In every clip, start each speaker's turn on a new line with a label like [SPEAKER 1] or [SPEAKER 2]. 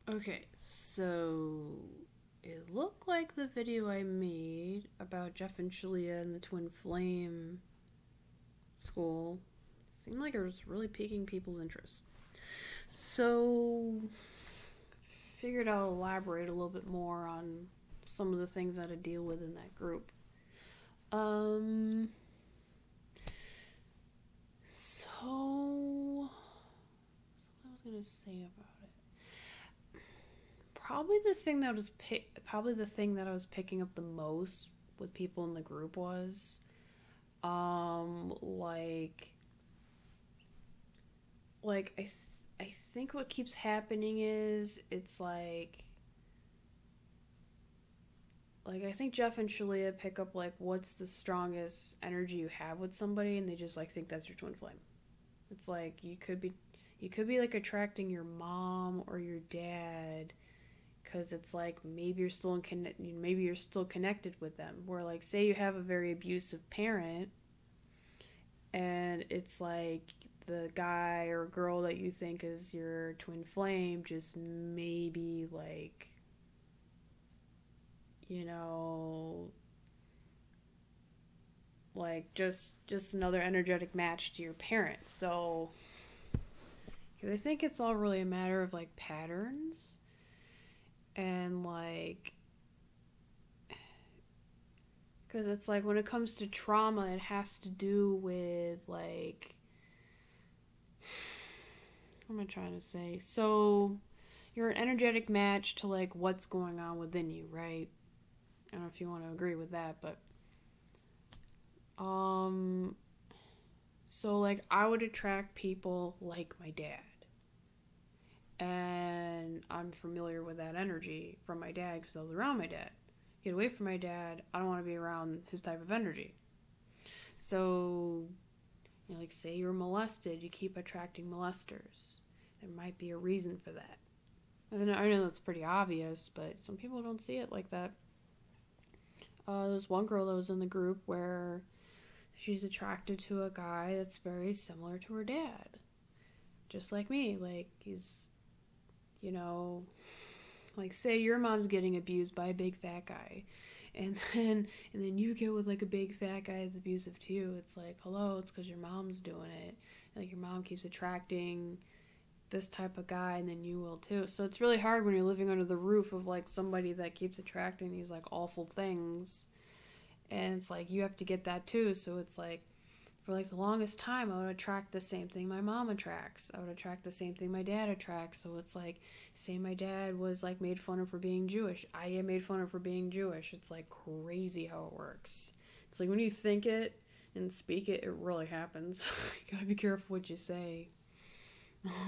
[SPEAKER 1] Okay, so it looked like the video I made about Jeff and Shalia and the Twin Flame school seemed like it was really piquing people's interest. So, figured I'll elaborate a little bit more on some of the things that I deal with in that group. Um, so, what I was gonna say about it. Probably the thing that I was picking up the most with people in the group was like I think what keeps happening is it's like I think Jeff and Shalia pick up like what's the strongest energy you have with somebody, and they just like think that's your twin flame. It's like you could be like attracting your mom or your dad because it's like maybe you're still connected with them. Where like say you have a very abusive parent, and it's like the guy or girl that you think is your twin flame just maybe like you know like just another energetic match to your parents. So cause I think it's all really a matter of like patterns, and like because it's like when it comes to trauma it has to do with like what am I trying to say? So you're an energetic match to like what's going on within you, right? I don't know if you want to agree with that, but um so like I would attract people like my dad. And I'm familiar with that energy from my dad because I was around my dad. Get away from my dad, I don't want to be around his type of energy. So, like say you're molested, you keep attracting molesters. There might be a reason for that. I know that's pretty obvious, but some people don't see it like that. There was one girl that was in the group where she's attracted to a guy that's very similar to her dad. Just like me. Like, he's, you know, like say your mom's getting abused by a big fat guy. And then you get with like a big fat guy that's abusive to you. It's like, hello, it's because your mom's doing it. Like your mom keeps attracting this type of guy, and then you will too. So it's really hard when you're living under the roof of like somebody that keeps attracting these like awful things, and it's like you have to get that too. So it's like for like the longest time I would attract the same thing my mom attracts. I would attract the same thing my dad attracts. So it's like say my dad was like made fun of for being Jewish, I get made fun of for being Jewish. It's like crazy how it works. It's like when you think it and speak it, it really happens. You gotta be careful what you say.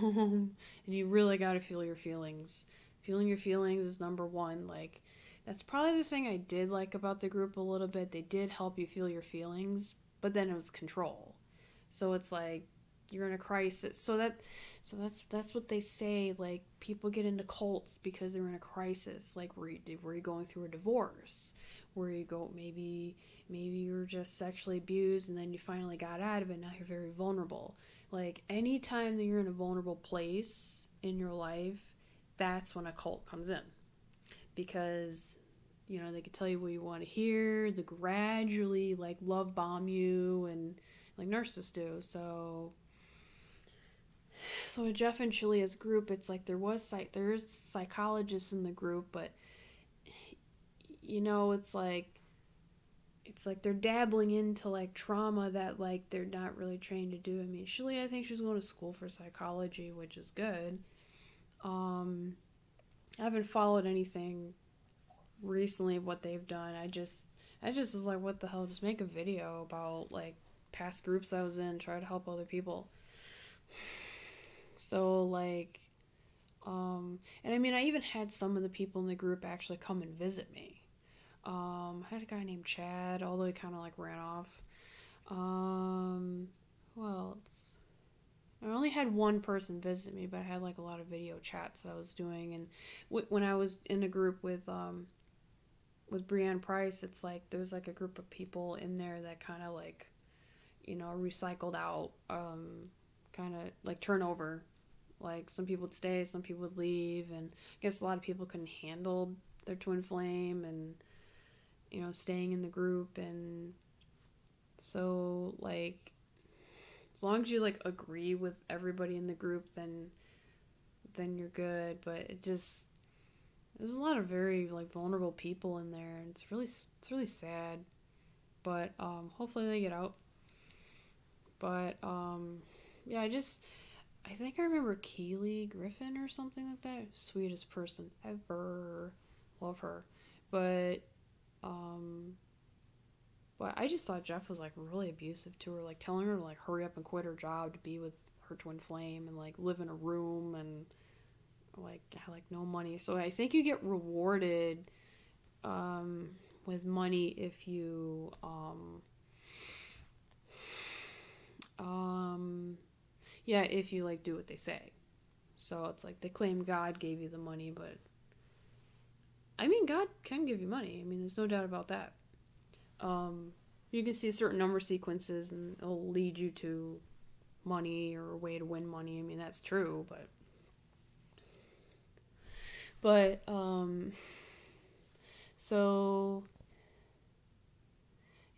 [SPEAKER 1] And you really got to feel your feelings. Feeling your feelings is number one. Like, that's probably the thing I did like about the group a little bit. They did help you feel your feelings, but then it was control. So it's like you're in a crisis. So that's what they say. Like people get into cults because they're in a crisis. Like were you going through a divorce? Where you go maybe you're just sexually abused and then you finally got out of it. Now you're very vulnerable. Like anytime that you're in a vulnerable place in your life, that's when a cult comes in. Because they can tell you what you want to hear, they gradually like love bomb you and like narcissists do. So with Jeff and Shalia's group, it's like there's psychologists in the group, but it's like they're dabbling into like trauma that like they're not really trained to do. I mean, Shalia, I think she's going to school for psychology, which is good. Um, I haven't followed anything recently of what they've done. I just was like, what the hell? Just make a video about like past groups I was in, try to help other people. So like, and I mean, I even had some of the people in the group actually come and visit me. I had a guy named Chad, although he kind of like ran off. Who else? I only had one person visit me, but I had like a lot of video chats that I was doing, and when I was in a group with Brianne Price, it's like there was like a group of people in there that kind of like recycled out, kind of like turnover Like, some people would stay, some people would leave, and I guess a lot of people couldn't handle their twin flame and, you know, staying in the group. And so, like, as long as you, like, agree with everybody in the group, then you're good. But there's a lot of very, like, vulnerable people in there, and it's really sad. But hopefully they get out. But yeah, I think I remember Keely Griffin or something like that. Sweetest person ever. Love her. But I just thought Jeff was, like, really abusive to her, like, telling her to, like, hurry up and quit her job to be with her twin flame and, like, live in a room and, like, had, like, no money. So I think you get rewarded with money if you yeah, if you, like, do what they say. So it's like they claim God gave you the money, but I mean, God can give you money. I mean, there's no doubt about that. You can see certain number sequences and it'll lead you to money or a way to win money. I mean, that's true, but so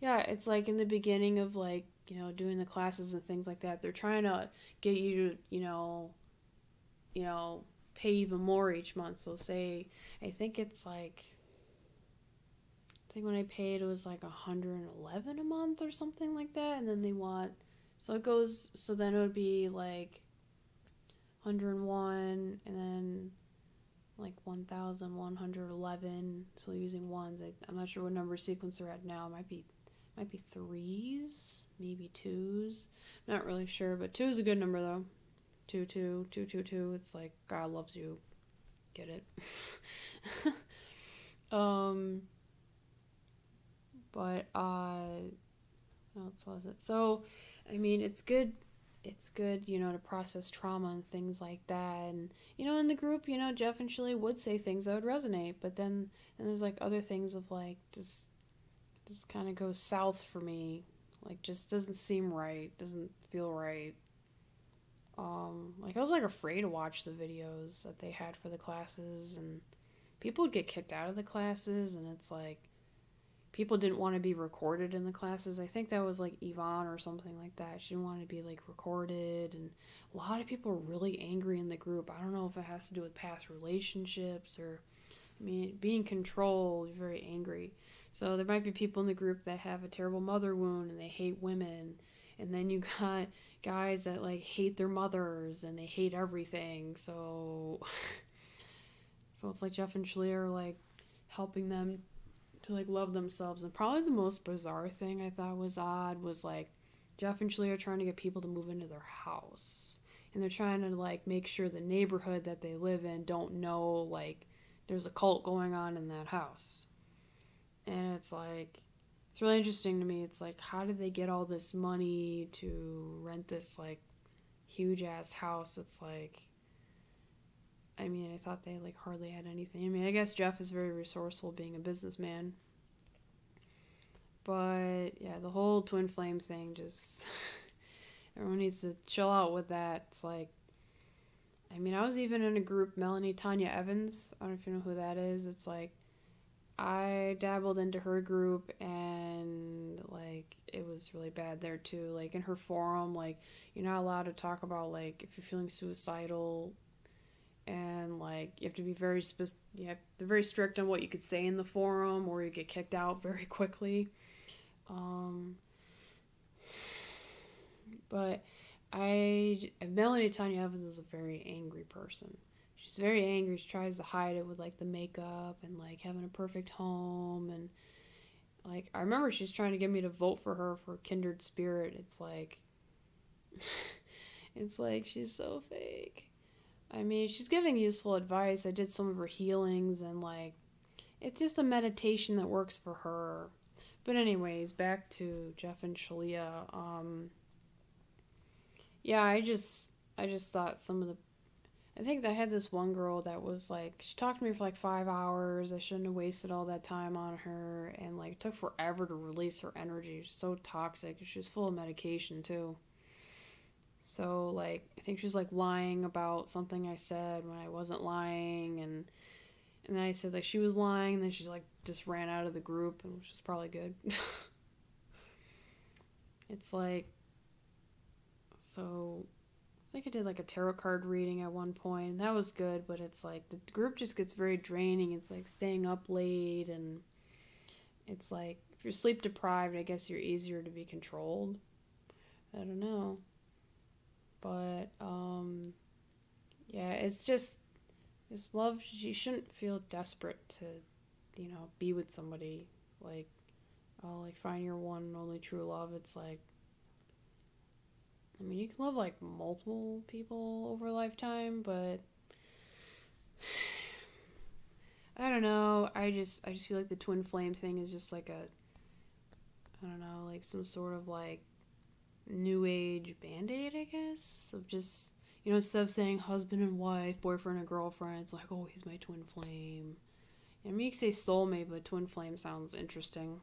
[SPEAKER 1] yeah, it's like in the beginning of, like, you know, doing the classes and things like that, they're trying to get you to, you know, pay even more each month. So say, I think it's like, I think when I paid, it was like $111 a month or something like that. And then they want, so it goes, so then it would be like 101 and then like 1,111. So using ones, I'm not sure what number sequence they're at now. It might be threes, maybe twos. I'm not really sure, but two is a good number though. 22222. It's like God loves you. Get it? But what else was it? So, I mean, it's good, you know, to process trauma and things like that. And, you know, in the group, you know, Jeff and Shirley would say things that would resonate, but then there's, like, other things of, like, just kind of goes south for me. Like, just doesn't seem right, doesn't feel right. Like, I was, like, afraid to watch the videos that they had for the classes, and people would get kicked out of the classes, and it's like, people didn't want to be recorded in the classes. I think that was, like, Yvonne or something like that. She didn't want to be, like, recorded, and a lot of people were really angry in the group. I don't know if it has to do with past relationships or, I mean, being controlled, very angry. So there might be people in the group that have a terrible mother wound and they hate women. And then you got guys that, like, hate their mothers and they hate everything. So it's like Jeff and Shirley are, like, helping them to, like, love themselves. And probably the most bizarre thing I thought was odd was, like, Jeff and Shirley are trying to get people to move into their house. And they're trying to, like, make sure the neighborhood that they live in don't know, like, there's a cult going on in that house. And it's like, it's really interesting to me. It's like, how did they get all this money to rent this, like, huge ass house? It's like, I mean, I thought they, like, hardly had anything. I mean, I guess Jeff is very resourceful being a businessman. But yeah, the whole twin flame thing, just everyone needs to chill out with that. It's like, I mean, I was even in a group, Melanie Tanya Evans. I don't know if you know who that is. It's like, I dabbled into her group, and, like, it was really bad there too. Like, in her forum, like, you're not allowed to talk about, like, if you're feeling suicidal, and, like, you have to be very they're very strict on what you could say in the forum, or you get kicked out very quickly. But Melanie Tanya Evans is a very angry person. She's very angry. She tries to hide it with, like, the makeup and, like, having a perfect home. And, like, I remember she's trying to get me to vote for her for Kindred Spirit. It's like, it's like, she's so fake. I mean, she's giving useful advice. I did some of her healings, and, like, it's just a meditation that works for her. But anyways, back to Jeff and Shalia. Yeah, I just thought I think I had this one girl that was, like, she talked to me for, like, 5 hours. I shouldn't have wasted all that time on her. And, like, it took forever to release her energy. She was so toxic. She was full of medication, too. So, like, I think she's, like, lying about something I said when I wasn't lying, and then I said, like, she was lying, and then she's, like, just ran out of the group, which is probably good. It's, like, so, I think I did, like, a tarot card reading at one point, and that was good, but it's, like, the group just gets very draining. It's, like, staying up late, and it's, like, if you're sleep deprived, I guess you're easier to be controlled. I don't know. But, yeah, it's just, this love, you shouldn't feel desperate to, be with somebody. Like, oh, like, find your one and only true love. It's like, I mean, you can love, like, multiple people over a lifetime, but I don't know. I just feel like the twin flame thing is just like I don't know, like some sort of, like, new age band-aid, I guess, of just, instead of saying husband and wife, boyfriend and girlfriend, it's like, oh, he's my twin flame. I mean, you can say soulmate, but twin flame sounds interesting.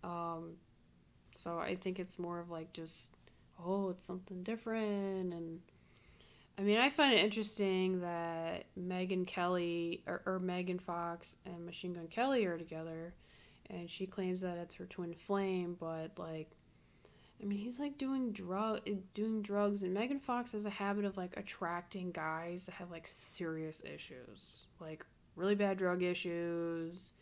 [SPEAKER 1] So I think it's more of, like, just, oh, it's something different. And I mean, I find it interesting that Megan Kelly, or Megan Fox and Machine Gun Kelly are together, and she claims that it's her twin flame, but, like, I mean, he's, like, doing drugs, and Megan Fox has a habit of, like, attracting guys that have, like, serious issues, like, really bad drug issues,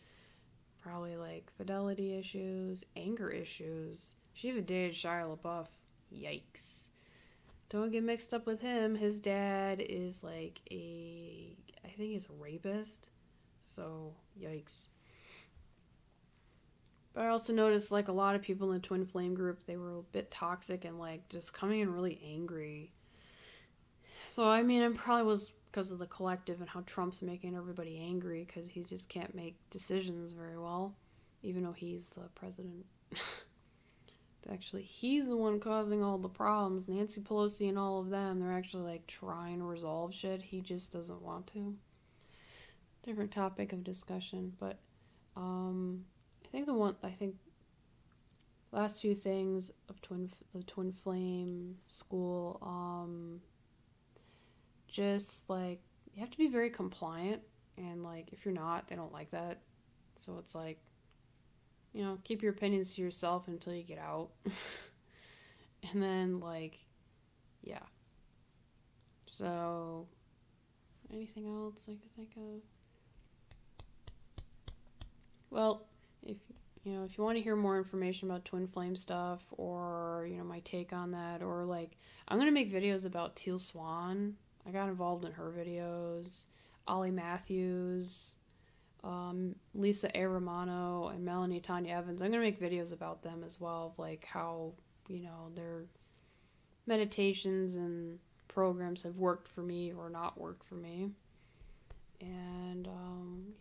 [SPEAKER 1] probably, like, fidelity issues, anger issues. She even dated Shia LaBeouf. Yikes. Don't get mixed up with him. His dad is, like, I think he's a rapist, so yikes. But I also noticed, like, a lot of people in the Twin Flame group, they were a bit toxic and, like, just coming in really angry. So, I mean, it probably was because of the collective and how Trump's making everybody angry because he just can't make decisions very well, even though he's the president. Actually, he's the one causing all the problems. Nancy Pelosi and all of them, they're actually, like, trying to resolve shit. He just doesn't want to. Different topic of discussion, but, I think last few things of the Twin Flame school, just, like, you have to be very compliant, and, like, if you're not, they don't like that. So it's like, keep your opinions to yourself until you get out. And then, like, yeah. So, anything else I could think of? Well, if you want to hear more information about twin flame stuff, or, my take on that, or, like, I'm going to make videos about Teal Swan. I got involved in her videos. Ollie Matthews, Lisa A. Romano, and Melanie Tanya Evans. I'm going to make videos about them as well, of, like, how, their meditations and programs have worked for me or not worked for me. And,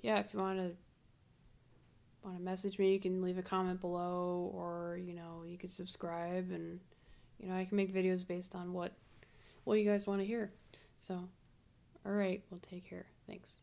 [SPEAKER 1] yeah, if you want to message me, you can leave a comment below, or, you can subscribe, and, I can make videos based on what you guys want to hear. So, all right, well, take care. Thanks.